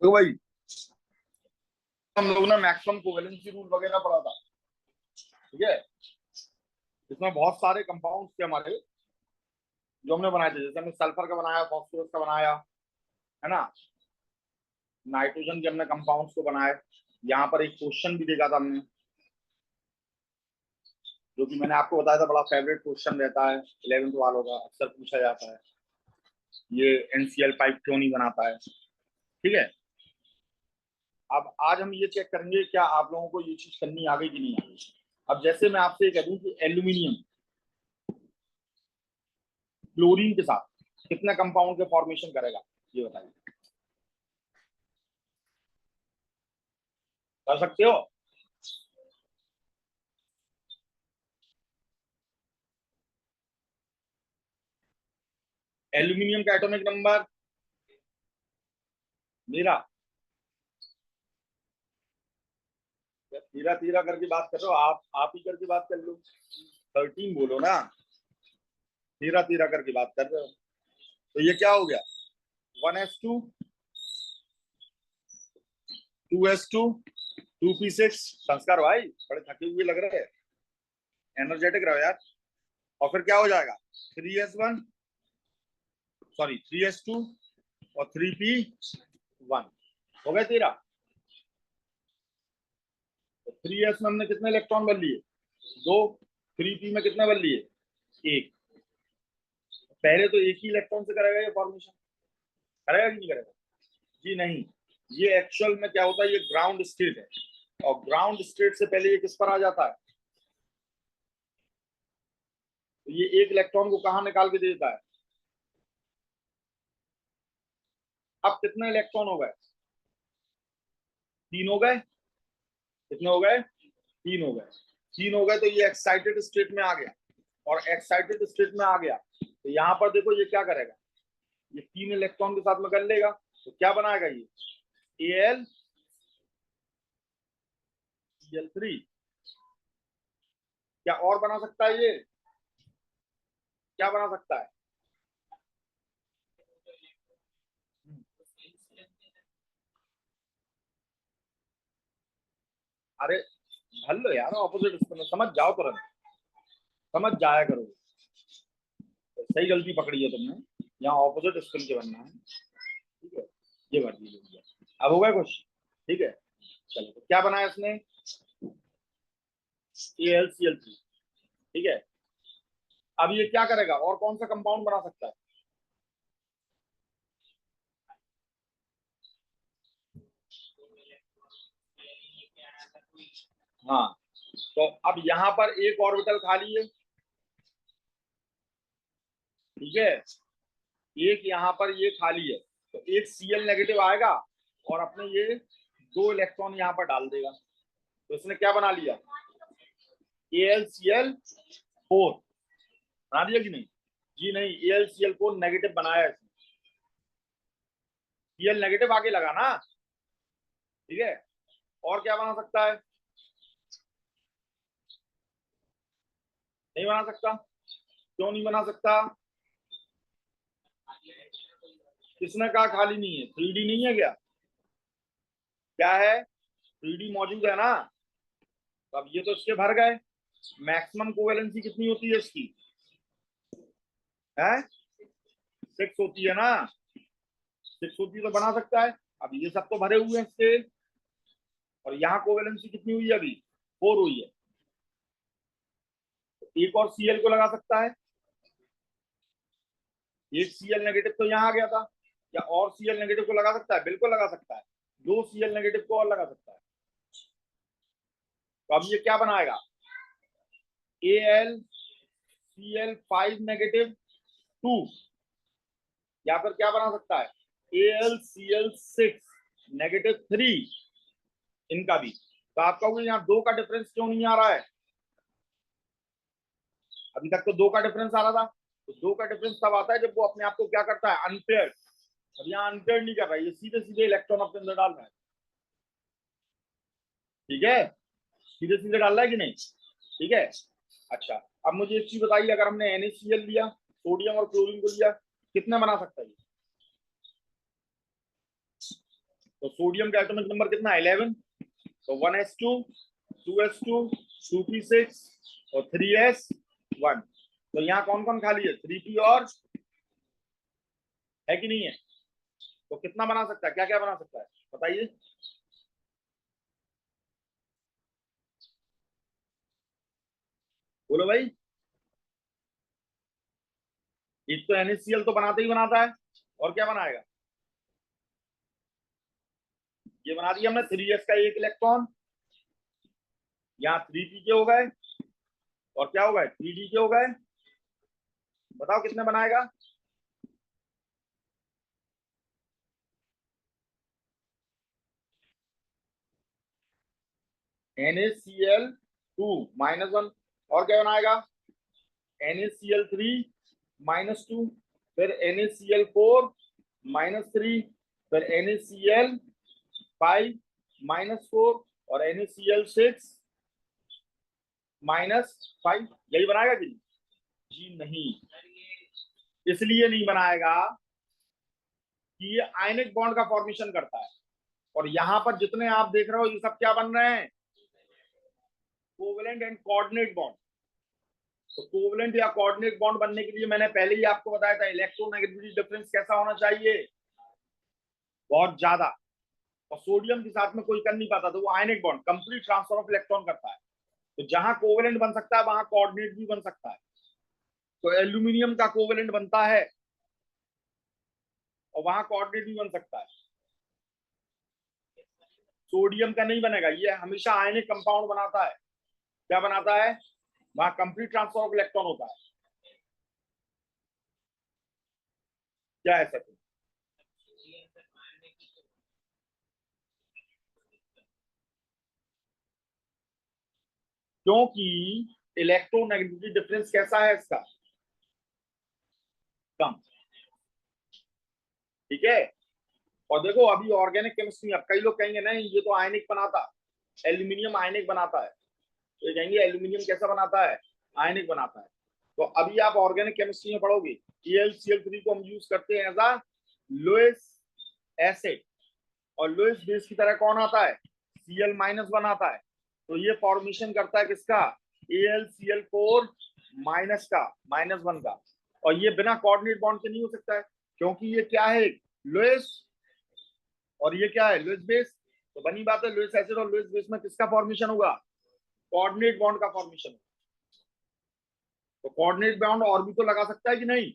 तो भाई हम लोग ने मैक्सिमम कोवेलेंसी रूल वगैरह पढ़ा था, ठीक है। इसमें बहुत सारे कंपाउंड्स थे हमारे जो हमने बनाए थे, जैसे हमने सल्फर का बनाया, फॉस्फोरस का बनाया, है ना, नाइट्रोजन के हमने कंपाउंड्स को बनाए। यहाँ पर एक क्वेश्चन भी देखा था हमने, जो कि मैंने आपको बताया था बड़ा फेवरेट क्वेश्चन रहता है 11th वालों का, अक्सर पूछा जाता है, ये NCl पाइप क्यों नहीं बनाता है, ठीक है। अब आज हम ये चेक करेंगे क्या आप लोगों को ये चीज करनी आ गई कि नहीं आ गई। अब जैसे मैं आपसे कह दूं कि एल्यूमिनियम क्लोरीन के साथ कितने कंपाउंड के फॉर्मेशन करेगा, ये बताइए, कर सकते हो? एल्यूमिनियम का एटॉमिक नंबर मेरा, धीरा धीरा करके बात कर रहे हो आप ही करके बात कर लो, 13 बोलो ना, धीरा धीरा करके बात कर रहे हो। तो ये क्या हो गया, 1s2 2s2 2p6। संस्कार भाई बड़े थके हुए लग रहे हैं, एनर्जेटिक रहो यार। और फिर क्या हो जाएगा, 3s1 सॉरी 3s2 और 3p1 हो गए 13। तो 3s में हमने कितने इलेक्ट्रॉन भर लिए, 2। 3p में कितने भर लिए, 1। पहले तो एक ही इलेक्ट्रॉन से करेगा ये फॉर्मेशन, करेगा कि नहीं करेगा? जी नहीं, ये एक्चुअल में क्या होता है, ये ग्राउंड स्टेट है, और ग्राउंड स्टेट से पहले ये किस पर आ जाता है, तो ये एक इलेक्ट्रॉन को कहाँ निकाल के दे देता है। अब कितने इलेक्ट्रॉन हो गए, 3 हो गए, कितने हो गए, 3 हो गए। 3 हो गए तो ये एक्साइटेड स्टेट में आ गया, और एक्साइटेड स्टेट में आ गया तो यहाँ पर देखो ये क्या करेगा, ये 3 इलेक्ट्रॉन के साथ में कर लेगा, तो क्या बनाएगा ये AlCl3। क्या और बना सकता है ये, क्या बना सकता है, अरे भल लो यार, ऑपोजिट समझ जाओ तुरंत, समझ जाया करो, सही गलती पकड़ी है तुमने, यहाँ ऑपोजिट स्पिन के बनना है, ठीक है। ये भर दीजिए, अब हो गया कुछ, ठीक है। चलो तो क्या बनाया इसने, AlCl3, ठीक है। अब ये क्या करेगा, और कौन सा कंपाउंड बना सकता है, हाँ। तो अब यहाँ पर एक ऑर्बिटल खाली है, ठीक है, एक यहाँ पर ये खाली है, तो एक Cl नेगेटिव आएगा और अपने ये 2 इलेक्ट्रॉन यहाँ पर डाल देगा, तो इसने क्या बना लिया, AlCl4 बना दिया कि नहीं, जी नहीं, AlCl4 नेगेटिव बनाया है इसने, Cl नेगेटिव आगे लगा ना, ठीक है। और क्या बना सकता है, नहीं बना सकता, क्यों नहीं बना सकता, किसने कहा खाली नहीं है, 3D नहीं है क्या, क्या है, 3D मौजूद है ना। तो अब ये तो इसके भर गए, मैक्सिमम कोवेलेंसी कितनी होती है इसकी, है 6 होती है ना, 6 होती तो बना सकता है। अब ये सब तो भरे हुए हैं इसके, और यहाँ कोवेलेंसी कितनी हुई है अभी, 4 हुई है, तो एक और Cl को लगा सकता है, एक Cl नेगेटिव तो यहाँ आ गया था, या और Cl नेगेटिव को लगा सकता है, बिल्कुल लगा सकता है, 2 Cl नेगेटिव को और लगा सकता है। तो अब ये क्या बनाएगा, AlCl5 नेगेटिव 2, या फिर क्या बना सकता है, AlCl6 नेगेटिव 3, इनका भी। तो आप कहोगे यहाँ 2 का डिफरेंस क्यों नहीं आ रहा है, अभी तक तो 2 का डिफरेंस आ रहा था, तो 2 का डिफरेंस तब आता है जब वो अपने आप को क्या करता है, अनपेयर्ड। अब यहाँ अनपेयर्ड नहीं कर रहा है, ये सीधे सीधे इलेक्ट्रॉन अपने अंदर डाल रहा है, ठीक है, सीधे सीधे डाल रहा है कि नहीं, ठीक है। अच्छा, अब मुझे एक चीज बताइए, अगर हमने NaCl लिया, सोडियम और क्लोरीन को लिया, कितने बना सकता है, तो सोडियम का एटॉमिक नंबर कितना है 11, तो 1s2, 2s2, 2p6 और 3s1। तो यहाँ कौन कौन खाली है 3p और है कि नहीं है। तो कितना बना सकता है, क्या क्या बना सकता है बताइए। बोलो भाई। एक तो NaCl तो बनाते ही बनाता है, और क्या बनाएगा। ये बना दिया हमने 3s का एक इलेक्ट्रॉन, यहाँ 3p के हो गए, और क्या हो गए 3d के हो गए। बताओ कितने बनाएगा। NaCl2 -1, और क्या बनाएगा NaCl3 -2, फिर NaCl4 -3, फिर NaCl5 -4 और NaCl6 -5। यही बनाएगा कि नहीं? जी नहीं, इसलिए नहीं बनाएगा कि ये आयनिक बॉन्ड का फॉर्मेशन करता है, और यहां पर जितने आप देख रहे हो ये सब क्या बन रहे हैं कोवेलेंट एंड कोऑर्डिनेट बॉन्ड। तो कोवेलेंट या कोऑर्डिनेट बॉन्ड बनने के लिए मैंने पहले ही आपको बताया था इलेक्ट्रोनेगेटिविटी डिफरेंस कैसा होना चाहिए, बहुत ज्यादा। और सोडियम के साथ में कोई कर नहीं पाता, तो वो ionic bond complete transfer of electron करता है। तो जहां कोवेलेंट बन सकता है वहां कोऑर्डिनेट भी बन सकता है। तो एल्यूमिनियम का कोवेलेंट बनता है और वहां कोऑर्डिनेट भी बन सकता है। सोडियम का नहीं बनेगा, ये हमेशा आयनिक कंपाउंड बनाता है। क्या बनाता है, वहां कंप्लीट ट्रांसफर ऑफ इलेक्ट्रॉन होता है। क्या है सर। क्योंकि इलेक्ट्रोनेगेटिविटी डिफरेंस कैसा है इसका, कम। ठीक है। और देखो अभी ऑर्गेनिक केमिस्ट्री, अब कई लोग कहेंगे नहीं ये तो आयनिक बनाता, एल्यूमिनियम आयनिक बनाता है, तो ये कहेंगे एल्यूमिनियम कैसा बनाता है, आयनिक बनाता है। तो अभी आप ऑर्गेनिक केमिस्ट्री में पढ़ोगे AlCl3 को हम यूज करते हैं एज अ लोएस एसिड, और लोएस बेस की तरह कौन आता है Cl-1 आता है। तो ये फॉर्मेशन करता है किसका AlCl4 माइनस का -1 का, और ये बिना कोऑर्डिनेट बॉन्ड के नहीं हो सकता है, क्योंकि ये क्या है लोएस, और ये क्या है लोएस बेस। तो बनी बात है लोएस एसिड और लोएस बेस में किसका फॉर्मेशन होगा, कोऑर्डिनेट बॉन्ड का फॉर्मेशन होगा। तो कोऑर्डिनेट बॉन्ड और भी तो लगा सकता है कि नहीं,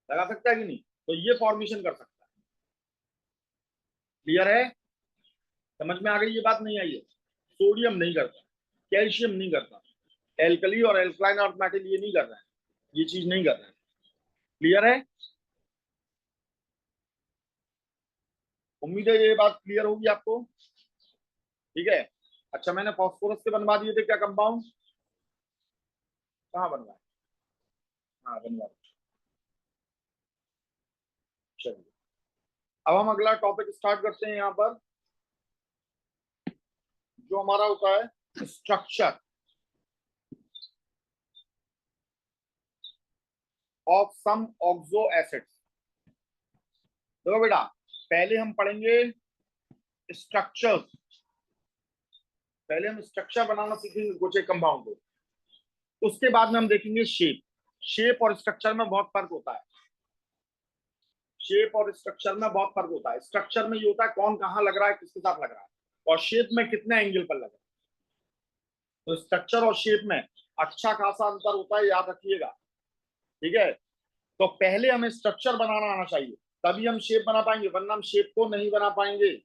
लगा सकता है कि नहीं, तो ये फॉर्मेशन कर सकता है। क्लियर है, समझ में आ गई ये बात, नहीं आई है। सोडियम नहीं करता, कैल्शियम नहीं करता, एल्कली और एल्कलाइन अर्थ मेटल ये नहीं कर रहे हैं, ये चीज नहीं कर रहे हैं। क्लियर है, उम्मीद है ये बात क्लियर होगी आपको। ठीक है। अच्छा मैंने फास्फोरस के बनवा दिए थे क्या कंपाउंड, कहाँ बनवाए, हाँ बनवा दिए। चलिए अब हम अगला टॉपिक स्टार्ट करते हैं यहाँ पर, जो हमारा होता है structure of some oxo acids. देखो बेटा, पहले हम पढ़ेंगे स्ट्रक्चर, पहले हम स्ट्रक्चर बनाना सीखेंगे कुछ एक कंपाउंड को, उसके बाद में हम देखेंगे शेप। शेप और स्ट्रक्चर में बहुत फर्क होता है, शेप और स्ट्रक्चर में बहुत फर्क होता है। स्ट्रक्चर में ये होता है कौन कहाँ लग रहा है, किसके साथ लग रहा है, और शेप में कितने एंगल पर लग रहा है। तो स्ट्रक्चर और शेप में अच्छा खासा अंतर होता है, याद रखिएगा। ठीक है। तो पहले हमें स्ट्रक्चर बनाना आना चाहिए, तभी हम शेप बना पाएंगे, वरना हम शेप को नहीं बना पाएंगे।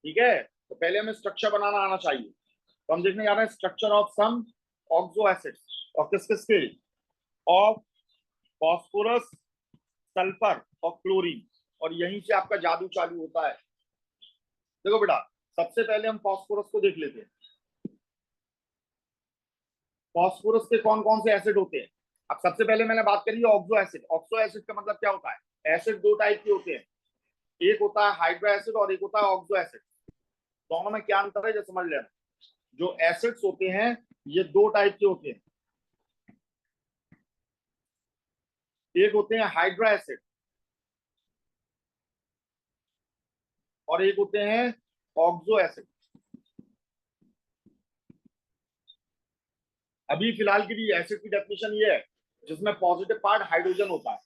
ठीक है। तो पहले हमें स्ट्रक्चर बनाना आना चाहिए। तो हम देखने जा रहे हैं structure of some oxo acids, और किस किस के, ऑफ फॉस्फोरस, सल्फर और क्लोरीन, और यहीं से आपका जादू चालू होता है। देखो बेटा, सबसे पहले हम फॉस्फोरस को देख लेते हैं। फॉस्फोरस के कौन कौन से एसिड होते हैं। अब सबसे पहले मैंने बात करी ऑक्सो एसिड। ऑक्सो एसिड का मतलब क्या होता है, एसिड दो टाइप के होते हैं, एक होता है हाइड्रो एसिड और एक होता है ऑक्सो एसिड। दोनों में क्या अंतर है जो समझ लेना। जो एसिड्स होते हैं ये दो टाइप के होते हैं, एक होते हैं हाइड्रो एसिड, और एक होते हैं ऑक्सो एसिड। अभी फिलहाल के लिए एसिड की डेफिनेशन ये है जिसमें पॉजिटिव पार्ट हाइड्रोजन होता है,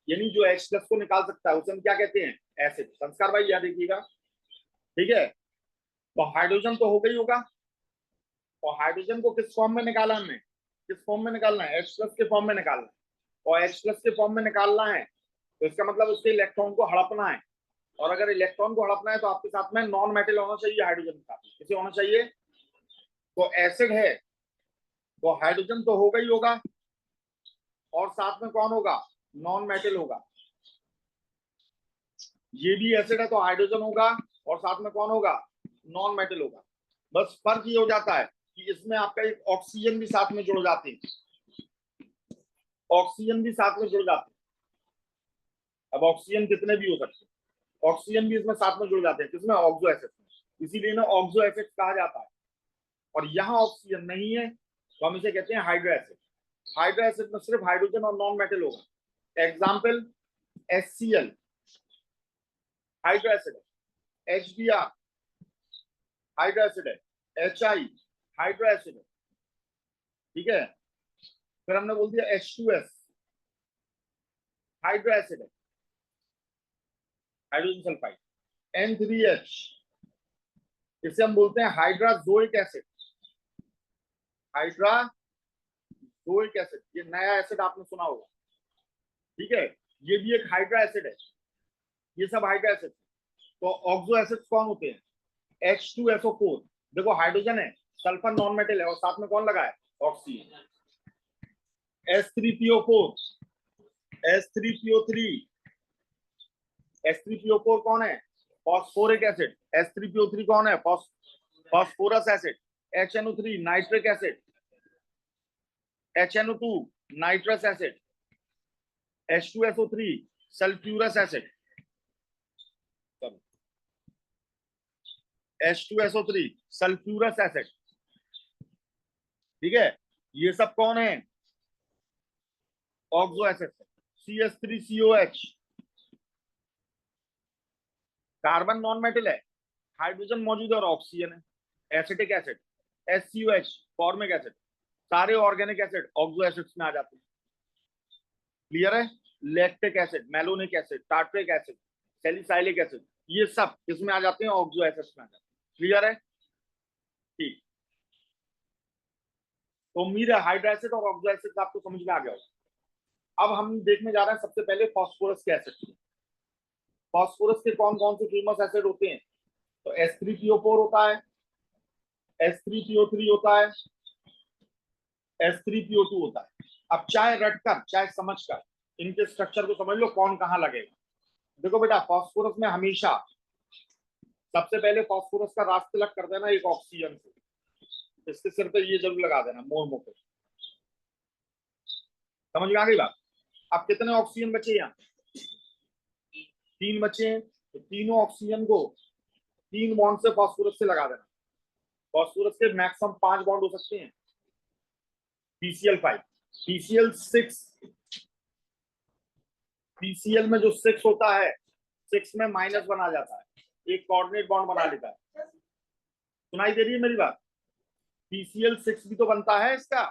यानी जो H प्लस को निकाल सकता है उसे हम क्या कहते हैं, एसिड। संस्कार भाई याद रखिएगा, ठीक है। तो हाइड्रोजन तो हो गई होगा, और हाइड्रोजन को किस फॉर्म में निकाला हमने, किस फॉर्म में निकालना है, H प्लस के फॉर्म में निकालना है। और H प्लस के फॉर्म में निकालना है तो इसका मतलब उसके इलेक्ट्रॉन को हड़पना है, और अगर इलेक्ट्रॉन को हड़पना है तो आपके साथ में नॉन मेटल होना चाहिए, हाइड्रोजन के साथ किसे होना चाहिए। तो एसिड है तो हाइड्रोजन तो होगा ही होगा, और साथ में कौन होगा, नॉन मेटल होगा। ये भी एसिड है तो हाइड्रोजन होगा, और साथ में कौन होगा, नॉन मेटल होगा। बस फर्क ये हो जाता है कि इसमें आपका एक ऑक्सीजन भी साथ में जुड़ जाते हैं, ऑक्सीजन भी साथ में जुड़ जाते हैं। अब ऑक्सीजन कितने भी हो सकते हैं, ऑक्सीजन भी इसमें साथ में जुड़ जाते हैं, किसमें, ऑक्सो एसिड में। इसीलिए ना ऑक्सो एसिड कहा जाता है। और यहाँ ऑक्सीजन नहीं है तो हम इसे कहते हैं हाइड्रो एसिड। हाइड्रो एसिड में सिर्फ हाइड्रोजन और नॉन मेटल होगा। एग्जाम्पल HCl हाइड्रो एसिड है, HBr हाइड्रो एसिड है, HI हाइड्रो एसिड है, ठीक है। फिर हमने बोल दिया H2S हाइड्रो एसिड है, हाइड्रोजन सल्फाइड। N3H इसे हम बोलते हैं हाइड्राजोइक एसिड, हाइड्राजोइक एसिड, ये नया एसिड आपने सुना होगा, ठीक है। ये भी एक हाइड्रा एसिड है, ये सब हाइड्रा एसिड। तो ऑक्सो एसिड कौन होते हैं, H2SO4, देखो हाइड्रोजन है, सल्फर नॉन मेटल है, और साथ में कौन लगा है, ऑक्सीजन। S3PO4 S3PO3 S3PO4 कौन है, फॉस्फोरिक एसिड। S3PO3 कौन है, phosphorous acid. HNO3 nitric acid, HNO2 nitrous acid, H2SO3 sulphurous acid, H2SO3 sulphurous acid, ठीक है। ये सब कौन है, oxo acid. CH3COH carbon non metal है, हाइड्रोजन मौजूद है और ऑक्सीजन है। Acetic acid SCOH formic acid, सारे ऑर्गेनिक एसिड ऑक्सो एसिड्स में आ जाते हैं। क्लियर है। Lactic acid, malonic acid, tartaric acid, salicylic acid, ये सब इसमें आ जाते हैं, ऑक्सो एसिड्स में आ जाते हैं। क्लियर है, ठीक। तो उम्मीद है हाइड्रो एसिड और ऑक्सो एसिड आपको समझ में आ गया होगा। अब हम देखने जा रहे हैं सबसे पहले फॉस्फोरस के एसिड। फॉस्फोरस के कौन कौन से फेमस एसिड होते हैं, तो S3PO4 होता है, S3PO3 होता है, S3PO2 होता है। अब चाहे रटकर चाहे समझकर इनके स्ट्रक्चर को समझ लो कौन कहाँ लगेगा। देखो बेटा, फॉस्फोरस में हमेशा सबसे पहले फॉस्फोरस का रास्ता तिलक कर देना एक ऑक्सीजन से, इसके सिर पे ये जरूर लगा देना मोर मोटे। समझ में आ गई बात। अब कितने ऑक्सीजन बचे यहाँ, 3 बचे हैं, तो तीनों ऑक्सीजन को 3 बॉन्ड से फॉस्फोरस से लगा देना। फॉस्फोरस के मैक्सिमम 5 बॉन्ड हो सकते हैं। PCl5 PCl6, PCl में जो 6 होता है, 6 में माइनस बना जाता है, एक कोऑर्डिनेट बॉन्ड बना लेता है। सुनाई दे रही है मेरी बात। PCl6 भी तो बनता है इसका,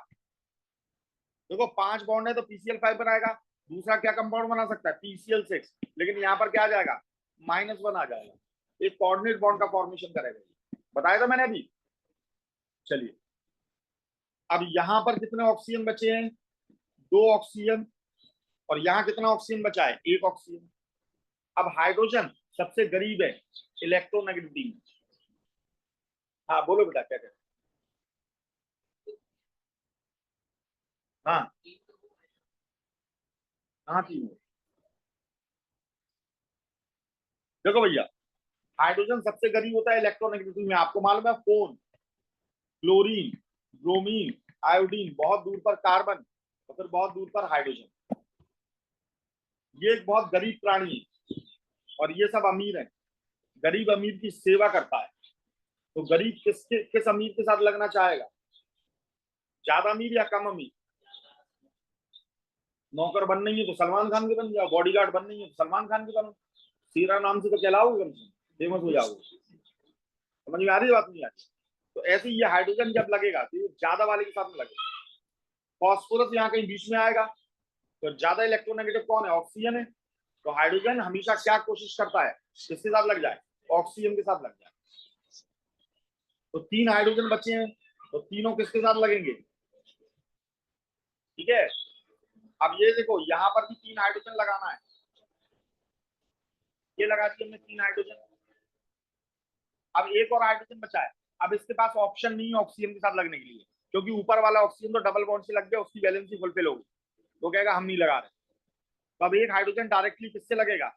देखो 5 बॉन्ड है तो PCl5 बनाएगा, दूसरा क्या कंपाउंड बना सकता है, PCl6, लेकिन यहाँ पर क्या आ जाएगा, माइनस बन आ जाएगा, एक कोऑर्डिनेट बॉन्ड का फॉर्मेशन करेगा। बताया था मैंने अभी। चलिए, अब यहाँ पर कितने ऑक्सीजन बचे हैं, 2 ऑक्सीजन, और यहाँ कितना ऑक्सीजन बचा है, 1 ऑक्सीजन। अब हाइड्रोजन सबसे गरीब है इलेक्ट्रोनेगेटिविटी में। हाँ बोलो बेटा, क्या कहते। हाँ हाँ, 3। देखो भैया, हाइड्रोजन सबसे गरीब होता है इलेक्ट्रोनेगेटिविटी में। आपको मालूम है, फोन, क्लोरीन, ब्रोमीन, आयोडीन, बहुत दूर पर कार्बन, और फिर बहुत दूर पर हाइड्रोजन। ये एक बहुत गरीब प्राणी है, और ये सब अमीर है। गरीब अमीर की सेवा करता है। तो गरीब किस अमीर के साथ लगना चाहेगा, ज्यादा अमीर या कम अमीर। नौकर बननी है तो सलमान खान के बन जाओ, बॉडीगार्ड बननी है तो सलमान खान के बनो, सीरा नाम से तो कहलाओगे कम से कम। फेमस हो जाओगे। समझ में आ रही है बात, नहीं आ रही? तो ऐसे ही ये हाइड्रोजन जब लगेगा तो ये ज्यादा वाले के साथ में लगेगा। फॉस्फोरस यहाँ कहीं बीच में आएगा, तो ज्यादा इलेक्ट्रोनेगेटिव कौन है? ऑक्सीजन है। तो हाइड्रोजन हमेशा क्या कोशिश करता है? किसके साथ लग जाए? ऑक्सीजन के साथ लग जाए। तो 3 हाइड्रोजन बचे हैं, तो तीनों किसके साथ लगेंगे? ठीक है। अब ये देखो, यहां पर भी 3 हाइड्रोजन लगाना है। ये लगा दिए हमने 3 हाइड्रोजन। अब एक और हाइड्रोजन बचा है। अब इसके पास ऑप्शन नहीं है ऑक्सीजन के साथ लगने के लिए, क्योंकि ऊपर वाला ऑक्सीजन तो डबल बॉन्ड से लग गया, उसकी वैलेंसी फुलफिल होगी। तो कहेगा हम नहीं लगा रहे। तो अब एक हाइड्रोजन डायरेक्टली किससे लगेगा?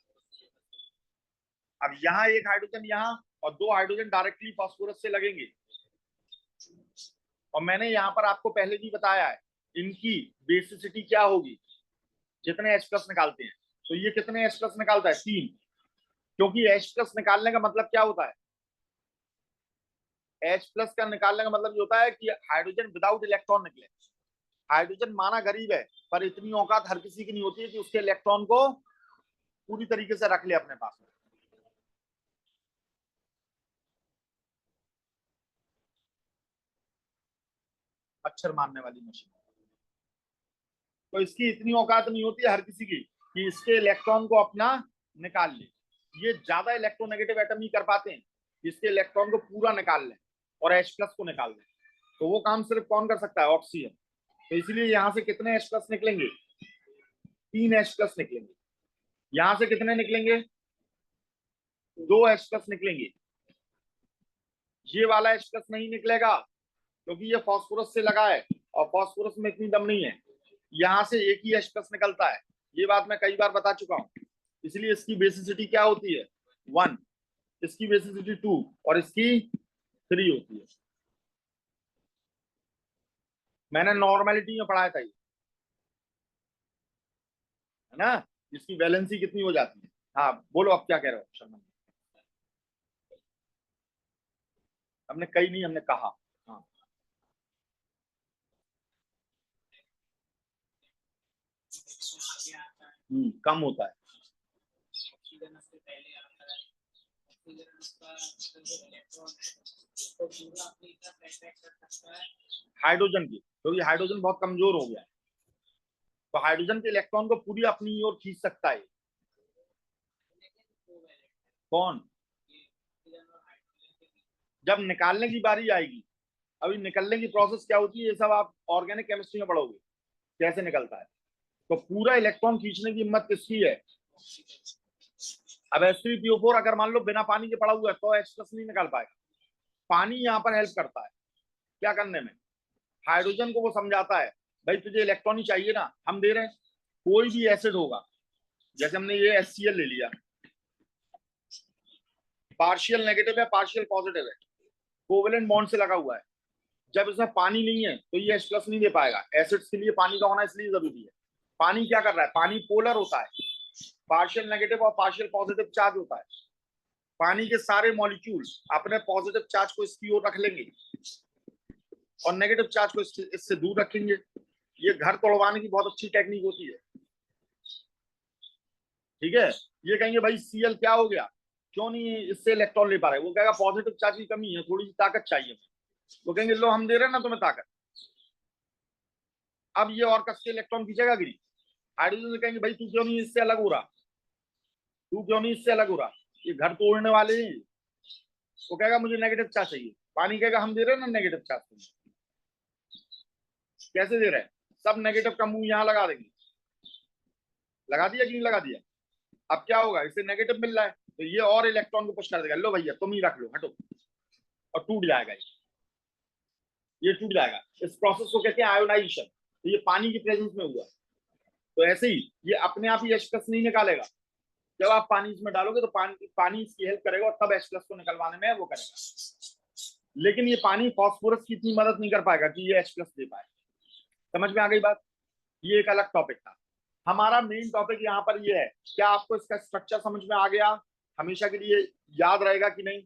अब यहाँ एक हाइड्रोजन यहाँ, और 2 हाइड्रोजन डायरेक्टली फास्फोरस से लगेंगे। और मैंने यहाँ पर आपको पहले भी बताया है इनकी बेसिसिटी क्या होगी, जितने H प्लस निकालते हैं। तो ये कितने H प्लस निकालता है? 3। क्योंकि H प्लस निकालने का मतलब क्या होता है? H प्लस का निकालने का मतलब ये होता है कि हाइड्रोजन विदाउट इलेक्ट्रॉन निकले। हाइड्रोजन माना गरीब है, पर इतनी औकात हर किसी की नहीं होती है कि उसके इलेक्ट्रॉन को पूरी तरीके से रख ले अपने पास में। मच्छर मारने वाली मशीन। तो इसकी इतनी औकात नहीं होती है हर किसी की कि इसके इलेक्ट्रॉन को अपना निकाल ले। ये ज्यादा इलेक्ट्रोनेगेटिव एटम ही कर पाते हैं, इसके इलेक्ट्रॉन को पूरा निकाल लें और H प्लस को निकाल लें। तो वो काम सिर्फ कौन कर सकता है? ऑक्सीजन। तो इसलिए यहां से कितने H प्लस निकलेंगे? 3 H प्लस निकलेंगे। यहां से कितने निकलेंगे? 2 H प्लस निकलेंगे। ये वाला H प्लस नहीं निकलेगा, क्योंकि ये फास्फोरस से लगा है और फास्फोरस में इतनी दम नहीं है। यहां से एक ही H प्लस निकलता है। ये बात मैं कई बार बता चुका हूं। इसलिए इसकी बेसिसिटी क्या होती है? 1, इसकी बेसिसिटी 2 और इसकी 3 होती है। मैंने नॉर्मेलिटी में पढ़ाया था ये, है ना? इसकी वैलेंसी कितनी हो जाती है? हाँ बोलो, अब क्या कह रहे हो शर्मा? हमने कही नहीं, हमने कहा। हाँ। कम होता है। हाइड्रोजन की, क्योंकि हाइड्रोजन बहुत कमजोर हो गया है। तो हाइड्रोजन के इलेक्ट्रॉन को पूरी अपनी ओर खींच सकता है। कौन? जब निकालने की बारी आएगी। अभी निकलने की प्रोसेस क्या होती है, ये सब आप ऑर्गेनिक केमिस्ट्री में पढ़ोगे कैसे निकलता है। तो पूरा इलेक्ट्रॉन खींचने की हिम्मत किसकी है? अब H3PO4 अगर मान लो बिना पानी के पड़ा हुआ है तो H प्लस नहीं निकाल पाएगा। पानी यहाँ पर हेल्प करता है क्या करने में? हाइड्रोजन को वो समझाता है, भाई तुझे इलेक्ट्रॉन ही चाहिए ना, हम दे रहे हैं। कोई भी एसिड होगा, जैसे हमने ये HCl ले लिया, पार्शियल नेगेटिव है पार्शियल पॉजिटिव है, कोवेलेंट बॉन्ड से लगा हुआ है। जब इसमें पानी नहीं है तो ये H प्लस नहीं दे पाएगा। एसिड्स के लिए पानी का होना इसलिए जरूरी है। पानी क्या कर रहा है? पानी पोलर होता है, पार्शियल नेगेटिव और पार्शियल पॉजिटिव चार्ज होता है। पानी के सारे मॉलिक्यूल अपने पॉजिटिव चार्ज को इसकी ओर रख लेंगे और नेगेटिव चार्ज को इससे दूर रखेंगे। ये घर तोड़वाने की बहुत अच्छी टेक्निक होती है। ठीक है। ये कहेंगे भाई Cl क्या हो गया, क्यों नहीं इससे इलेक्ट्रॉन ले पा रहे? वो कहेगा पॉजिटिव चार्ज की कमी है, थोड़ी सी ताकत चाहिए। वो कहेंगे लो हम दे रहे हैं ना तुम्हें ताकत। अब ये और कस के इलेक्ट्रॉन खींचेगा कि नहीं? हाइड्रोजन से कहेंगे भाई तू क्यों नहीं इससे अलग हो रहा, तू क्यों नहीं इससे अलग हो रहा, ये घर तोड़ने वाले हैं। वो कहेगा मुझे नेगेटिव चार्ज चाहिए। पानी कहेगा हम दे रहे हैं ना नेगेटिव चार्ज तुम्हें। कैसे दे रहे हैं? सब नेगेटिव का मुंह यहाँ लगा देंगे। लगा दिया कि नहीं लगा दिया? अब क्या होगा? इसे नेगेटिव मिल रहा है तो ये और इलेक्ट्रॉन को पुश कर देगा, लो भैया तुम ही रख लो, हटो। और टूट जाएगा ये टूट जाएगा। इस प्रोसेस को कहते हैं आयोनाइजेशन। तो ये पानी की प्रेजेंस में हुआ। तो ऐसे ही ये अपने आप ही H प्लस नहीं निकालेगा। जब आप पानी इसमें डालोगे तो पानी इसकी हेल्प करेगा और तब H प्लस को निकलवाने में वो करेगा। लेकिन ये पानी फास्फोरस की इतनी मदद नहीं कर पाएगा कि ये H प्लस दे पाए। समझ में आ गई बात? ये एक अलग टॉपिक था। हमारा मेन टॉपिक यहाँ पर ये है, क्या आपको इसका स्ट्रक्चर समझ में आ गया? हमेशा के लिए याद रहेगा कि नहीं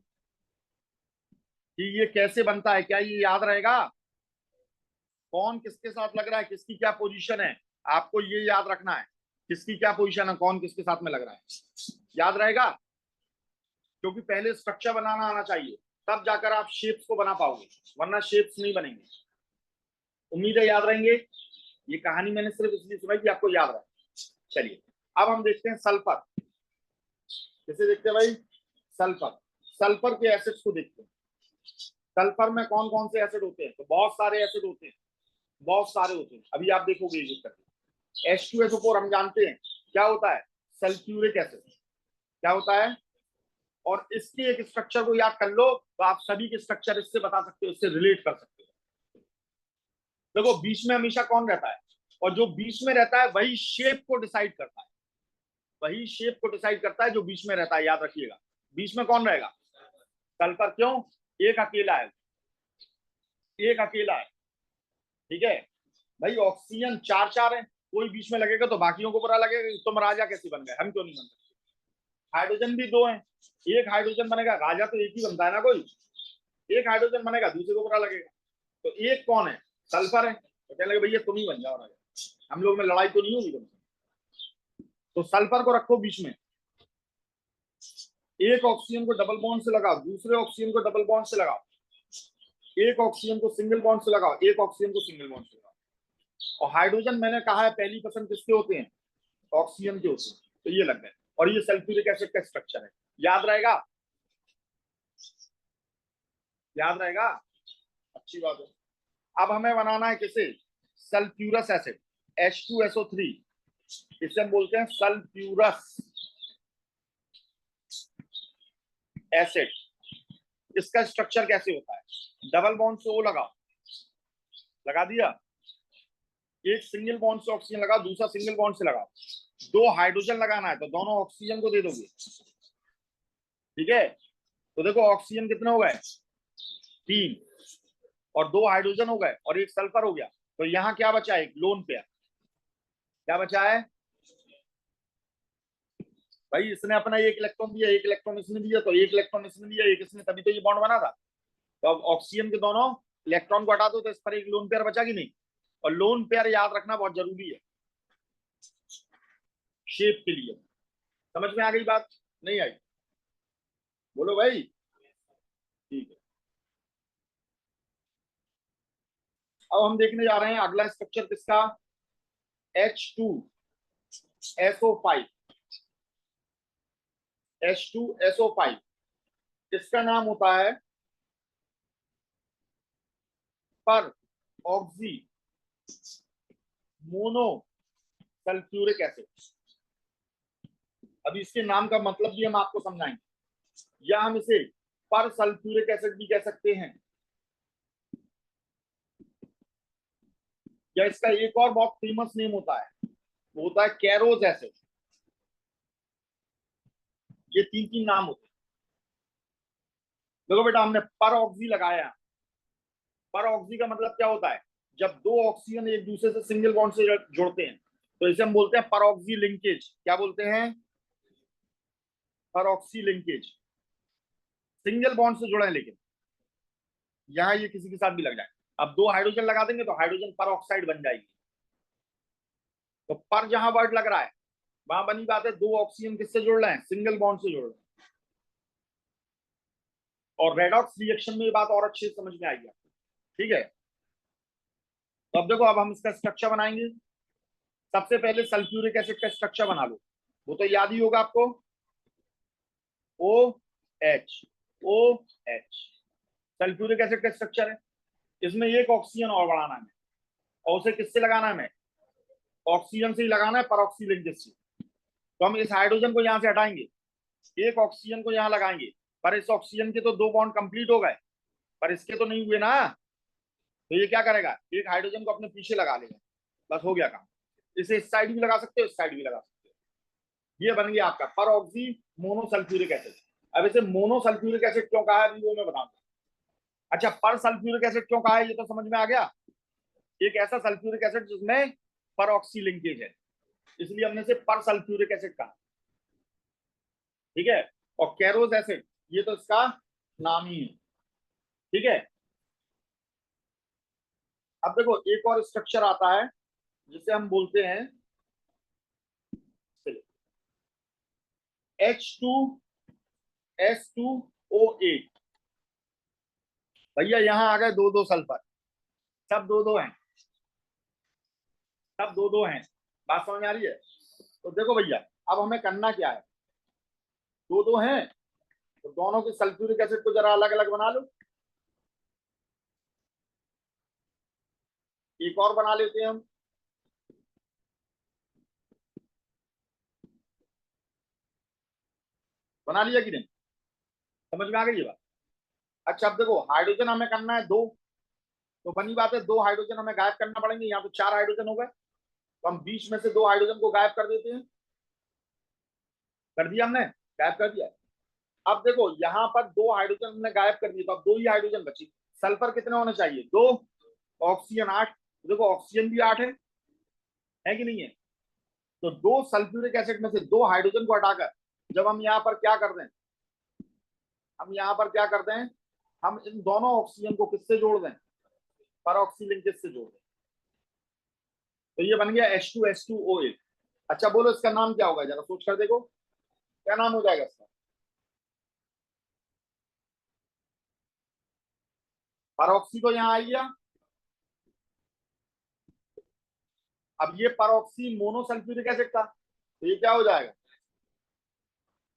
कि ये कैसे बनता है? क्या ये याद रहेगा? कौन किसके साथ लग रहा है, किसकी क्या पोजीशन है, आपको ये याद रखना है। किसकी क्या पोजीशन है, कौन किसके साथ में लग रहा है, याद रहेगा? क्योंकि पहले स्ट्रक्चर बनाना आना चाहिए, तब जाकर आप शेप्स को बना पाओगे, वरना शेप्स नहीं बनेंगे। उम्मीद है याद रहेंगे। ये कहानी मैंने सिर्फ इसलिए सुनाई कि आपको याद रहे। चलिए अब हम देखते हैं सल्फर। कैसे देखते हैं भाई? सल्फर, सल्फर के एसिड्स को देखते हैं। सल्फर में कौन कौन से एसिड होते हैं? तो बहुत सारे एसिड होते हैं, बहुत सारे होते हैं। अभी आप देखोगे ये करके। H2SO4 हम जानते हैं क्या होता है, सल्फ्यूरिक एसिड। क्या होता है? और इसके एक स्ट्रक्चर को याद कर लो तो आप सभी के स्ट्रक्चर इससे बता सकते हो, इससे रिलेट कर सकते हो। देखो बीच में हमेशा कौन रहता है, और जो बीच में रहता है वही शेप को डिसाइड करता है, वही शेप को डिसाइड करता है जो बीच में रहता है। याद रखिएगा, बीच में कौन रहेगा? सल्फर। क्यों? एक अकेला है, एक अकेला है। ठीक है भाई, ऑक्सीजन चार चार है, कोई बीच में लगेगा तो बाकियों को बुरा लगेगा, तुम राजा कैसे बन गए, हम क्यों नहीं बन सकते। हाइड्रोजन भी दो है, एक हाइड्रोजन बनेगा, राजा तो एक ही बनता है ना कोई। एक हाइड्रोजन बनेगा, दूसरे को बुरा लगेगा। तो एक कौन है? सल्फर है। तो कहने लगे भैया तुम ही बन जाओ राजा, हम लोग में लड़ाई तो नहीं होगी तुमसे। तो सल्फर को रखो बीच में, एक ऑक्सीजन को डबल बॉन्ड से लगाओ, दूसरे ऑक्सीजन को डबल बॉन्ड से लगाओ, एक ऑक्सीजन को सिंगल बॉन्ड से लगाओ, एक ऑक्सीजन को सिंगल बॉन्ड से लगाओ। और हाइड्रोजन मैंने कहा है पहली पसंद किसके होते हैं? ऑक्सीजन के होते हैं। तो ये लग गए, और ये सल्फ्यूरिक एसिड का स्ट्रक्चर है। याद रहेगा? याद रहेगा, अच्छी बात है। अब हमें बनाना है किसे? Sulphurous acid, H2SO3। इसे हम बोलते हैं सल्फ्यूरस एसिड। इसका स्ट्रक्चर कैसे होता है? डबल बॉन्ड से O लगाओ, लगा दिया, एक सिंगल बॉन्ड से ऑक्सीजन लगाओ, दूसरा सिंगल बॉन्ड से लगाओ, दो हाइड्रोजन लगाना है तो दोनों ऑक्सीजन को दे दोगे। ठीक है, तो देखो ऑक्सीजन कितने हो गए? 3, और 2 हाइड्रोजन हो गए और एक सल्फर हो गया। तो यहाँ क्या बचा है? एक लोन पेयर। क्या बचा है भाई? इसने अपना एक इलेक्ट्रॉन दिया, एक इलेक्ट्रॉन इसने दिया, तो एक इलेक्ट्रॉन इसने दिया, एक इसने, तभी तो ये बॉन्ड बना था। तो अब ऑक्सीजन के दोनों इलेक्ट्रॉन को हटा दो तो इस पर एक लोन पेयर बचा कि नहीं? और लोन पेयर याद रखना बहुत जरूरी है शेप के लिए। समझ में आ गई बात? नहीं आई? बोलो भाई। ठीक है, अब हम देखने जा रहे हैं अगला स्ट्रक्चर किसका? H2SO5। H2SO5, इसका नाम होता है पर ऑक्सी मोनो सल्फ्यूरिक एसिड। अब इसके नाम का मतलब भी हम आपको समझाएंगे, या हम इसे पर सल्फ्यूरिक एसिड भी कह सकते हैं, या इसका एक और बहुत फेमस नेम होता है, वो होता है कैरोज एसिड। ये तीन तीन नाम होते हैं। देखो बेटा, हमने पर ऑक्सी लगाया। पर ऑक्सी का मतलब क्या होता है? जब दो ऑक्सीजन एक दूसरे से सिंगल बॉन्ड से जुड़ते हैं तो इसे हम बोलते हैं पर ऑक्सी लिंकेज। क्या बोलते हैं? पर ऑक्सी लिंकेज। सिंगल बॉन्ड से जुड़े हैं, लेकिन यहाँ ये किसी के साथ भी लग जाए। अब दो हाइड्रोजन लगा देंगे तो हाइड्रोजन पर ऑक्साइड बन जाएगी। तो पर जहां वर्ड लग रहा है वहां बनी बात है, दो ऑक्सीजन किससे जुड़ रहे हैं? सिंगल बॉन्ड से जुड़ रहे हैं। और रेडॉक्स रिएक्शन में ये बात और अच्छे से समझ में आएगी आपको। ठीक है, तो अब देखो, अब हम इसका स्ट्रक्चर बनाएंगे। सबसे पहले सल्फ्यूरिक एसिड का स्ट्रक्चर बना लो, वो तो याद ही होगा आपको। O H, O H sulphuric acid का स्ट्रक्चर है। इसमें एक ऑक्सीजन और बढ़ाना है, और उसे किससे लगाना है? हमें ऑक्सीजन से ही लगाना है, पर ऑक्सी लिंकेज से। तो हम इस हाइड्रोजन को यहां से हटाएंगे, एक ऑक्सीजन को यहां लगाएंगे। पर इस ऑक्सीजन के तो दो बॉन्ड कंप्लीट हो गए, पर इसके तो नहीं हुए ना। तो ये क्या करेगा? एक हाइड्रोजन को अपने पीछे लगा लेगा, बस हो गया काम। इसे इस साइड भी लगा सकते हो, इस साइड भी लगा सकते हो। ये बन गया आपका पर ऑक्सी मोनोसल्फ्यूरिक एसिड। अब इसे मोनोसल्फ्यूरिक एसिड क्यों कहा है वो मैं बताऊंगा। अच्छा, पर सल्फ्यूरिक एसिड क्यों कहा है ये तो समझ में आ गया। एक ऐसा सल्फ्यूरिक एसिड जिसमें पर ऑक्सी लिंकेज है, इसलिए हमने से पर सल्फ्यूरिक एसिड कहा। ठीक है, और कैरोज एसिड ये तो इसका नाम ही है। ठीक है, अब देखो एक और स्ट्रक्चर आता है जिसे हम बोलते हैं H2SO4। H2O8। भैया यहाँ आ गए दो दो सल्फर, सब दो दो हैं, सब दो दो हैं। बात समझ में आ रही है? तो देखो भैया, अब हमें करना क्या है, दो दो हैं तो दोनों के सल्फ्यूरिक एसिड को जरा अलग अलग बना लो। एक और बना लेते हैं हम। बना लिया कि नहीं? समझ में आ गई ये बात? अच्छा अब देखो, हाइड्रोजन हमें करना है दो, तो बनी बात है, दो हाइड्रोजन हमें गायब करना पड़ेंगे। यहाँ तो चार हाइड्रोजन हो गए, तो हम बीच में से दो हाइड्रोजन को गायब कर देते हैं। कर दिया हमने, गायब कर दिया। अब देखो यहाँ पर दो हाइड्रोजन हमने गायब कर दिए, तो अब दो ही हाइड्रोजन बची। सल्फर कितने होने चाहिए? दो। ऑक्सीजन आठ। देखो ऑक्सीजन भी आठ है कि नहीं है? तो दो सल्फ्यूरिक एसिड में से दो हाइड्रोजन को हटाकर जब हम यहाँ पर क्या कर दें, हम यहाँ पर क्या करते हैं, हम इन दोनों ऑक्सीजन को किससे जोड़ दें? परऑक्सीलिंक किससे जोड़ दें? तो ये बन गया H2SO8। अच्छा बोलो इसका नाम क्या होगा, जरा सोच कर देखो, क्या नाम हो जाएगा इसका? परऑक्सी तो यहाँ आ गया। अब ये परऑक्सी मोनोसल्फ्यूरिक एसिड था, तो ये क्या हो जाएगा?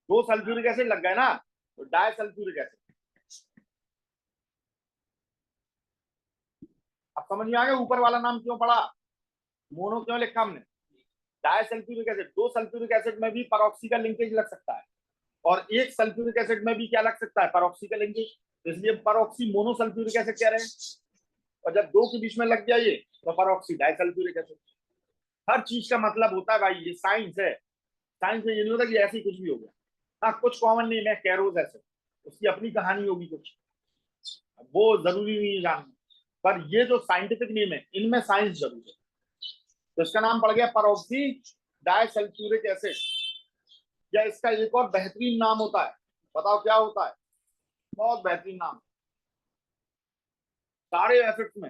दो सल्फ्यूरिक एसिड लग गए ना, तो डाई सल्फ्यूरिक एसिड। अब समझ में आ गया ऊपर वाला नाम क्यों पड़ा, मोनो क्यों लिखा हमने? डाई सल्फ्यूरिक एसिड, दो सल्फ्यूरिक एसिड में भी परऑक्सी का लिंकेज लग सकता है, और एक सल्फ्यूरिक एसिड में भी क्या लग सकता है? परऑक्सी का लिंकेज। इसलिए परऑक्सी मोनोसल्फ्यूरिक एसिड कह रहे हैं। और जब दो के बीच में लग गया ये, तो परऑक्सी डाई सल्फ्यूरिक एसिड। हर चीज का मतलब होता है भाई, ये साइंस है। साइंस में ये नहीं होता कि ऐसे ही कुछ भी हो गया। हाँ कुछ कॉमन नेम है कैरोज एसिड, उसकी अपनी कहानी होगी कुछ, वो जरूरी नहीं है जानना। पर ये जो साइंटिफिक नेम है, इनमें साइंस जरूर है। तो इसका नाम पड़ गया परऑक्सी डाइसल्फ्यूरिक एसिड। या इसका एक और बेहतरीन नाम होता है, बताओ क्या होता है? बहुत बेहतरीन नाम। सारे एसिड्स में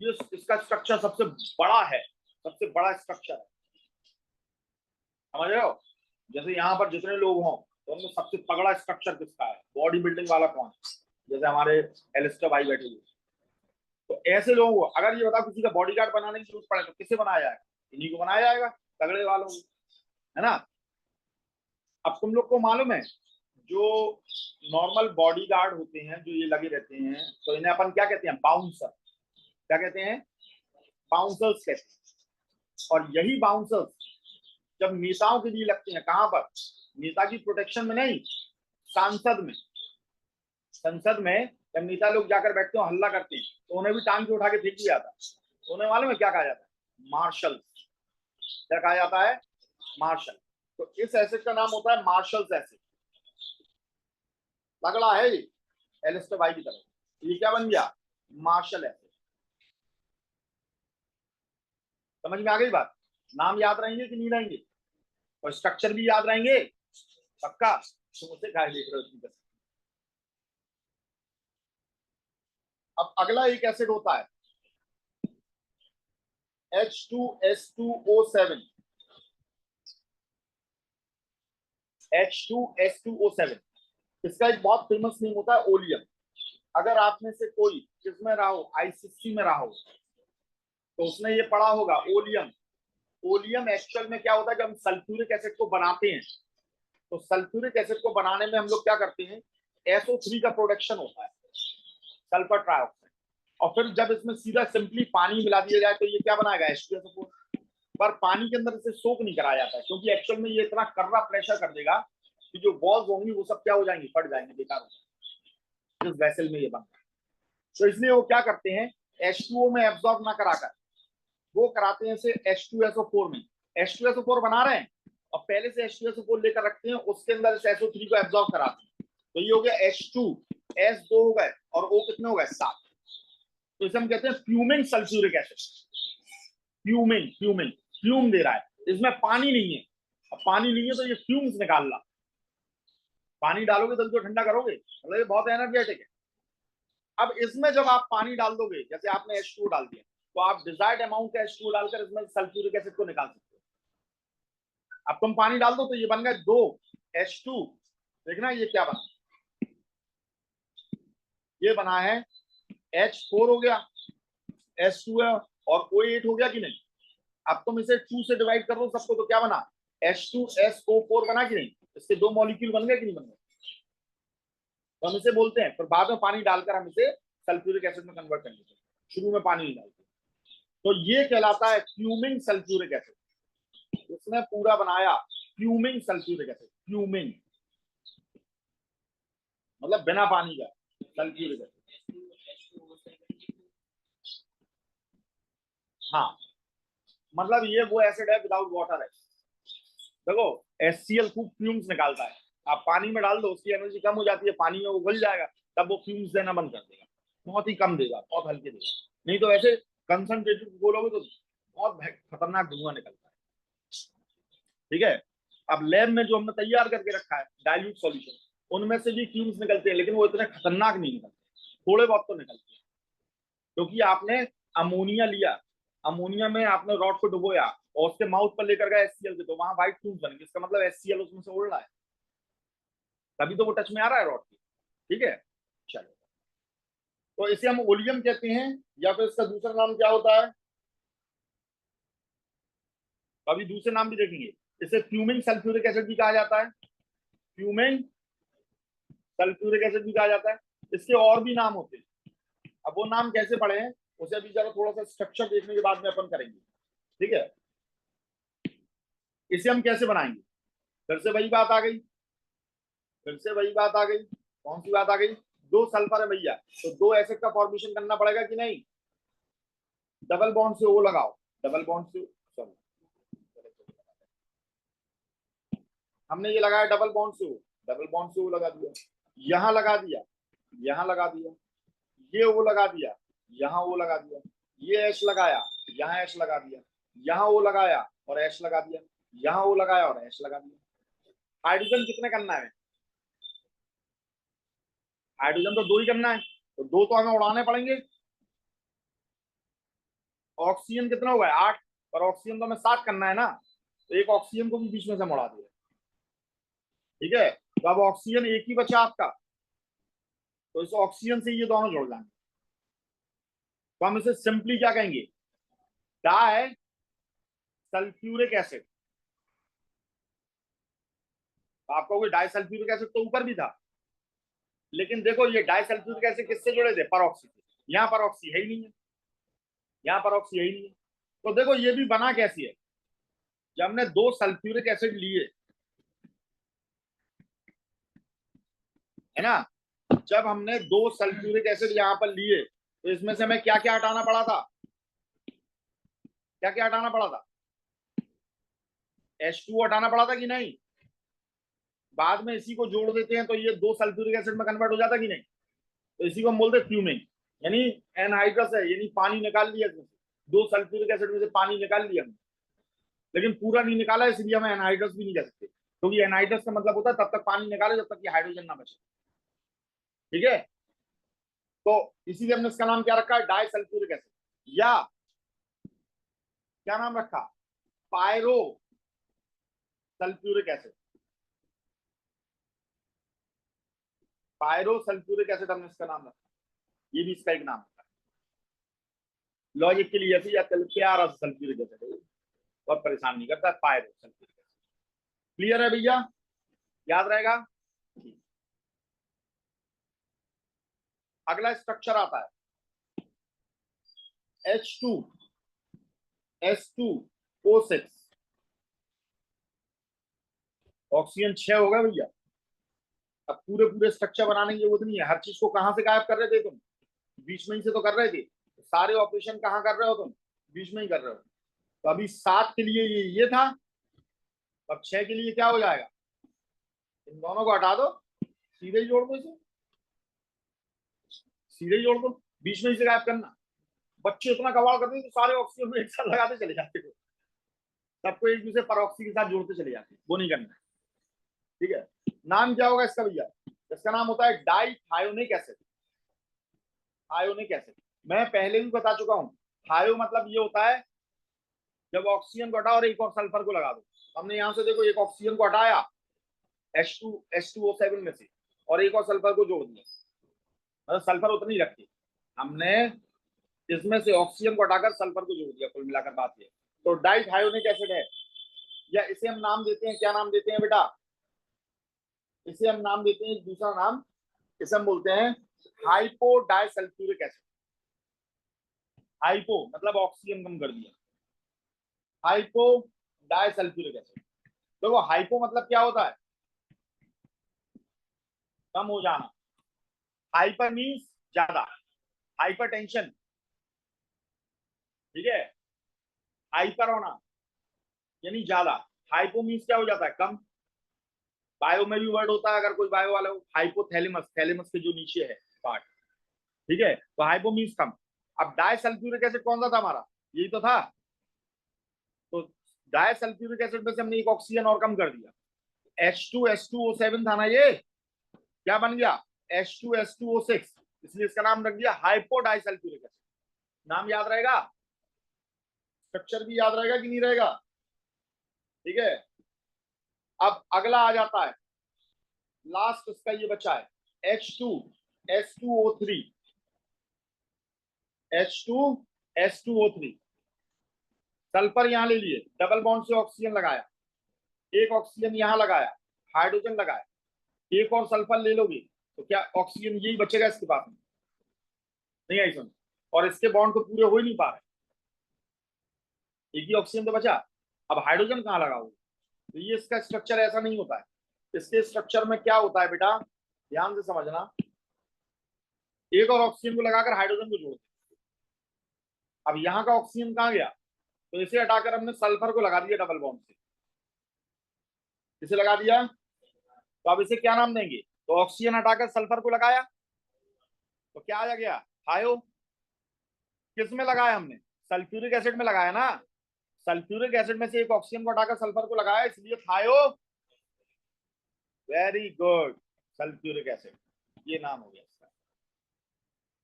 ये इसका स्ट्रक्चर सबसे बड़ा है, सबसे बड़ा स्ट्रक्चर है। समझ रहे हो? जैसे यहाँ पर जितने लोग हों, तो उनमें सबसे तगड़ा स्ट्रक्चर किसका है, बॉडी बिल्डिंग वाला कौन है? जैसे हमारे एलिस्टर भाई बैठे हुए। तो ऐसे लोगों को अगर ये बताओ किसी का बॉडीगार्ड बनाने की जरूरत पड़े, तो किससे बनाया जाएगा? इन्हीं को बनाया जाएगा, तगड़े वालों को, है ना? अब तुम लोग को मालूम है, जो नॉर्मल बॉडीगार्ड होते हैं, जो ये लगे रहते हैं, तो इन्हें अपन क्या कहते हैं? बाउंसर। क्या कहते हैं? बाउंसर्स कहते हैं। और यही बाउंसर्स जब नेताओं के लिए लगते हैं, कहां पर? नेता की प्रोटेक्शन में नहीं, सांसद में, संसद में जब नेता लोग जाकर बैठते हैं, हल्ला करते हैं, तो उन्हें भी टांग के उठा के फेंक दिया जाता है। तो उन्हें मालूम है क्या कहा जाता है? मार्शल। क्या कहा जाता है? मार्शल। तो इस एसिड का नाम होता है मार्शल्स एसिड। तगड़ा है ये, एलिस्टर भाई की तरह। ये क्या बन गया? Marshall acid. समझ में आ गई बात? नाम याद रहेंगे कि नहीं रहेंगे? और स्ट्रक्चर भी याद रहेंगे पक्का? तुम उसे काय देख रहे हो इतनी तरह? अब अगला एक एसिड होता है H2S2O7। H2S2O7, इसका एक बहुत फेमस नेम होता है ओलियम। अगर आप में से कोई किसमें रहा हो, आईसीसी में रहा हो, तो उसने ये पढ़ा होगा ओलियम। ओलियम एक्चुअल में क्या होता है, जब हम सल्फ्यूरिक एसिड को बनाते हैं, तो सल्फ्यूरिक एसिड को बनाने में हम लोग क्या करते हैं, SO3 का प्रोडक्शन होता है, सल्फर ट्राइऑक्साइड। और फिर जब इसमें सीधा सिंपली पानी मिला दिया जाए, तो ये क्या बनाएगा? H2SO4। पर पानी के अंदर इसे सोक नहीं कराया जाता है, क्योंकि एक्चुअल में ये इतना कर्रा प्रेशर कर देगा कि जो वॉल्स होंगी वो सब क्या हो जाएंगी? फट जाएंगे, बेकार हो जाएंगे, जिस वेसल में ये बनता है। तो इसलिए वो क्या करते हैं, H2O में एब्जॉर्ब ना कराकर वो कराते हैं इसे H2SO4 में। H2SO4 बना रहे हैं और पहले से H2SO4 लेकर रखते हैं, उसके अंदर इस SO3 को एब्जॉर्ब कराते हैं। तो ये हो गया H2, S2 हो गए, और O कितने हो गए? 7। तो इसे हम कहते हैं fuming sulphuric acid. Fuming, fuming, fume दे रहा है, इसमें पानी नहीं है। अब पानी नहीं है तो ये फ्यूम्स निकाल रहा। पानी डालोगे तभी तो ठंडा करोगे, मतलब ये बहुत एनर्जेटिक है। अब इसमें जब आप पानी डाल दोगे, जैसे आपने H2 डाल दिया, तो आप डिजायर्ड अमाउंट का H2 डालकर इसमें सल्फ्यूरिक एसिड को निकाल सकते हो। अब तुम पानी डाल दो तो ये बन गए 2 H2 देखना ये क्या बना, ये बना है H4 हो गया, H2 है, और O8 हो गया कि नहीं। अब तुम इसे 2 से डिवाइड कर दो सबको, तो क्या बना, H2SO4 बना कि नहीं। इसके दो मॉलिक्यूल बन गए कि नहीं बन गए। तो हम इसे बोलते हैं, फिर बाद में पानी डालकर हम इसे सल्फ्यूरिक एसिड में कन्वर्ट कर लेते हैं, शुरू में पानी नहीं डालते। तो ये कहलाता है फ्यूमिंग सल्फ्यूरिक एसिड। इसने पूरा बनाया फ्यूमिंग सल्फ्यूरिक एसिड, फ्यूमिंग मतलब बिना पानी का सल्फ्यूरिक एसिड। हाँ, मतलब ये वो एसिड है विदाउट वाटर है। देखो HCl खूब फ्यूम्स निकालता है, आप पानी में डाल दो उसकी एनर्जी कम हो जाती है, पानी में वो घुल जाएगा, तब वो फ्यूम्स देना बंद कर देगा, बहुत ही कम देगा, बहुत हल्के देगा। नहीं तो ऐसे कंसंट्रेटेड बोलोगे तो बहुत खतरनाक धुआं निकलता है। ठीक है, अब लैब में जो हमने तैयार करके रखा है डाइल्यूट सॉल्यूशन, उनमें से भी फ्यूम्स निकलते हैं, लेकिन वो इतने खतरनाक नहीं निकलते, थोड़े बहुत तो निकलते हैं, क्योंकि आपने अमोनिया लिया, अमोनिया में आपने रॉड को डुबोया और उसके माउथ पर लेकर गए HCl के, तो वहां व्हाइट फ्यूम्स बनेंगे, इसका मतलब HCl उसमें से उड़ रहा है, तभी तो वो टच में आ रहा है रॉड की। ठीक है, चलो, तो इसे हम ओलियम कहते हैं, या फिर इसका दूसरा नाम क्या होता है, अभी दूसरे नाम भी देखेंगे। इसे फ्यूमिंग सल्फ्यूरिक एसिड भी कहा जाता है, फ्यूमिंग सल्फ्यूरिक एसिड भी कहा जाता है। इसके और भी नाम होते हैं, अब वो नाम कैसे पढ़े हैं उसे अभी जरा थोड़ा सा स्ट्रक्चर देखने के बाद में अपन करेंगे। ठीक है, इसे हम कैसे बनाएंगे, फिर से वही बात आ गई, फिर से वही बात आ गई, कौन सी बात आ गई, दो सल्फर है भैया, तो दो एसिड का फॉर्मेशन करना पड़ेगा कि नहीं, डबल बॉन्ड से O लगाओ, डबल बॉन्ड से, सॉरी हमने ये लगाया डबल बॉन्ड से O, डबल बॉन्ड से O लगा दिया, यहां लगा दिया, यहां लगा दिया, ये O लगा दिया, यहां O लगा दिया, ये H लगाया, यहां H लगा दिया, यहां O लगाया और H लगा दिया, यहां O लगाया और H लगा दिया। हाइड्रोजन कितने करना है, हाइड्रोजन तो दो ही करना है, तो दो तो हमें उड़ाने पड़ेंगे। ऑक्सीजन कितना हुआ है 8, पर ऑक्सीजन तो हमें 7 करना है ना, तो एक ऑक्सीजन को भी बीच में से उड़ा दिया। ठीक है, तो अब ऑक्सीजन एक ही बचा आपका, तो इस ऑक्सीजन से ये दोनों जुड़ जाएंगे, तो हम इसे सिंपली क्या कहेंगे, डाई सल्फ्यूरिक एसिड। आप कहोगे डाई सल्फ्यूरिक एसिड तो ऊपर भी था, लेकिन देखो ये डाई सल्फ्यूरिक एसिड किससे जुड़े थे, परऑक्सी से, यहाँ परऑक्सी है ही नहीं है, यहाँ परऑक्सी है ही नहीं है। तो देखो ये भी बना कैसी है, जब हमने दो सल्फ्यूरिक एसिड लिए, है ना, जब हमने दो सल्फ्यूरिक एसिड यहाँ पर लिए, तो इसमें से हमें क्या क्या हटाना पड़ा था, क्या क्या हटाना पड़ा था, H2 हटाना पड़ा था कि नहीं। बाद में इसी को जोड़ देते हैं तो ये दो सल्फ्यूरिक एसिड में कन्वर्ट हो जाता कि नहीं, तो इसी को हम बोलते हैं फ्यूमिंग, यानी एनहाइड्रस है, यानी पानी निकाल लिया इसमें से, दो सल्फ्यूरिक एसिड में से पानी निकाल लिया हमने, लेकिन पूरा नहीं निकाला, इसलिए हम एनहाइड्रस भी नहीं कह सकते, क्योंकि एनहाइड्रस का मतलब होता है तब तक पानी निकाले जब तक कि हाइड्रोजन ना बचे। ठीक है, तो इसीलिए हमने इसका नाम क्या रखा है, डाई सल्फ्यूरिक एसिड, या क्या नाम रखा, pyrosulphuric acid, pyrosulphuric acid हमने इसका नाम रखा, ये भी इसका एक नाम है, लॉजिक के लिए ऐसे, या प्यारा सल्फ्यूरिक एसिड है, बहुत परेशान नहीं करता, पायरो सल्फ्यूरिक एसिड। क्लियर है भैया, याद रहेगा। अगला स्ट्रक्चर आता है H2S2O6, ऑक्सीजन 6 हो गया भैया। अब पूरे पूरे स्ट्रक्चर बनाने की जरूरत नहीं है, हर चीज को कहां से गायब कर रहे थे तुम, बीच में ही से तो कर रहे थे, सारे ऑपरेशन कहाँ कर रहे हो तुम, बीच में ही कर रहे हो। तो अभी 7 के लिए ये था, अब 6 के लिए क्या हो जाएगा, इन दोनों को हटा दो, सीधे ही जोड़ दो इसे, सीधे ही जोड़ दो, बीच में ही से गायब करना। बच्चे इतना कवाल करते हैं तो सारे ऑक्सीजन में एक साथ लगाते चले जाते हो, सबको एक दूसरे परऑक्सी के साथ जोड़ते चले जाते हैं, वो नहीं करना है। ठीक है, नाम क्या होगा इसका भैया, इसका नाम होता है dithionic acid, thionic acid. मैं पहले भी बता चुका हूं, थायो मतलब ये होता है जब ऑक्सीजन को हटाओ और एक और सल्फर को लगा दो, हमने यहां से देखो एक ऑक्सीजन को हटाया, H2O7 में से और एक और सल्फर को जोड़ दिया, मतलब सल्फर उतनी रखी, हमने इसमें से ऑक्सीजन को हटाकर सल्फर को जोड़ दिया, कुल मिलाकर बात ये। तो डाइथायोनिक एसिड है, या इसे हम नाम देते हैं, क्या नाम देते हैं बेटा, इसे हम नाम देते हैं, दूसरा नाम इसे हम बोलते हैं हाइपो डाइसल्फ्यूरिक एसिड। हाइपो मतलब ऑक्सीजन कम कर दिया, हाइपो डाइसल्फ्यूरिक एसिड। देखो हाइपो मतलब क्या होता है, कम हो जाना, हाइपर मीन्स ज्यादा, हाइपर टेंशन, ठीक है, हाइपर होना यानी ज्यादा, हाइपो मीन्स क्या हो जाता है, कम। बायो में भी वर्ड होता है, अगर कोई बायो वाला हो, हाइपोथैलेमस, थैलेमस के जो नीचे है पार्ट, ठीक है, तो हाइपो मीन्स कम। अब डाइसल्फ्यूरिक एसिड कौन सा था हमारा, यही तो था, तो डाइसल्फ्यूरिक एसिड में से हमने एक ऑक्सीजन और कम कर दिया, H2SO7 था ना, ये क्या बन गया H2SO6, इसलिए इसका नाम रख दिया हाइपोडाइसल्फ्यूरिक एसिड। नाम याद रहेगा, स्ट्रक्चर भी याद रहेगा कि नहीं रहेगा, ठीक है। अब अगला आ जाता है, लास्ट इसका ये बचा है H2S2O3, H2S2O3, सल्फर यहां ले लिए, डबल बॉन्ड से ऑक्सीजन लगाया, एक ऑक्सीजन यहां लगाया, हाइड्रोजन लगाया, एक और सल्फर ले लोगे तो क्या ऑक्सीजन यही बचेगा इसके पास में, नहीं आई समझ, और इसके बॉन्ड तो पूरे हो ही नहीं पा रहे, एक ही ऑक्सीजन तो बचा, अब हाइड्रोजन कहाँ लगाओगे, तो ये इसका स्ट्रक्चर ऐसा नहीं होता है। इसके स्ट्रक्चर में क्या होता है बेटा, ध्यान से समझना, एक और ऑक्सीजन को लगाकर हाइड्रोजन को जोड़ दे, अब यहाँ का ऑक्सीजन कहाँ गया, तो इसे हटाकर हमने सल्फर को लगा दिया डबल बॉन्ड से, इसे लगा दिया, तो अब इसे क्या नाम देंगे, तो ऑक्सीजन हटाकर सल्फर को लगाया, तो क्या आ गया, थायो। किस में लगाया हमने, सल्फ्यूरिक एसिड में लगाया ना, सल्फ्यूरिक एसिड में से एक ऑक्सीजन को हटाकर सल्फर को लगाया, इसलिए थायो। वेरी गुड, सल्फ्यूरिक एसिड, ये नाम हो गया इसका।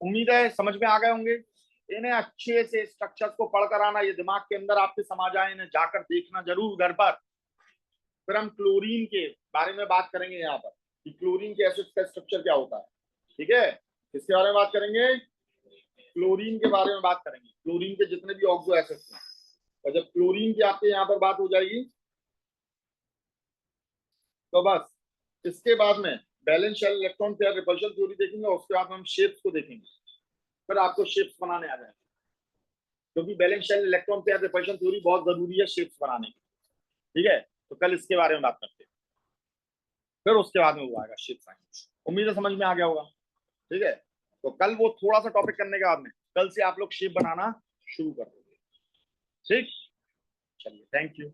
उम्मीद है समझ में आ गए होंगे। इन्हें अच्छे से स्ट्रक्चर्स को पढ़कर आना, ये दिमाग के अंदर आपके समा जाए, इन्हें जाकर देखना जरूर घर पर। फिर हम क्लोरीन के बारे में बात करेंगे यहाँ पर, कि क्लोरीन के एसिड का स्ट्रक्चर क्या होता है, ठीक है, किसके बारे में बात करेंगे, क्लोरीन के बारे में बात करेंगे, क्लोरीन के जितने भी ऑक्सो एसिड्स हैं, और जब क्लोरीन की आपके यहाँ पर बात हो जाएगी, तो बस इसके बाद में valence shell electron pair repulsion theory देखेंगे, और उसके बाद में हम शेप्स को देखेंगे, फिर आपको शेप्स बनाने आ जाएंगे, क्योंकि valence shell electron pair repulsion theory बहुत जरूरी है शेप्स बनाने की, ठीक है, तो कल इसके बारे में बात करते हैं, फिर उसके बाद में वो आएगा शेप्स आएंगे। उम्मीद है समझ में आ गया होगा, ठीक है, तो कल वो थोड़ा सा टॉपिक करने के बाद में कल से आप लोग शेप बनाना शुरू कर दोगे, ठीक, चलिए, थैंक यू।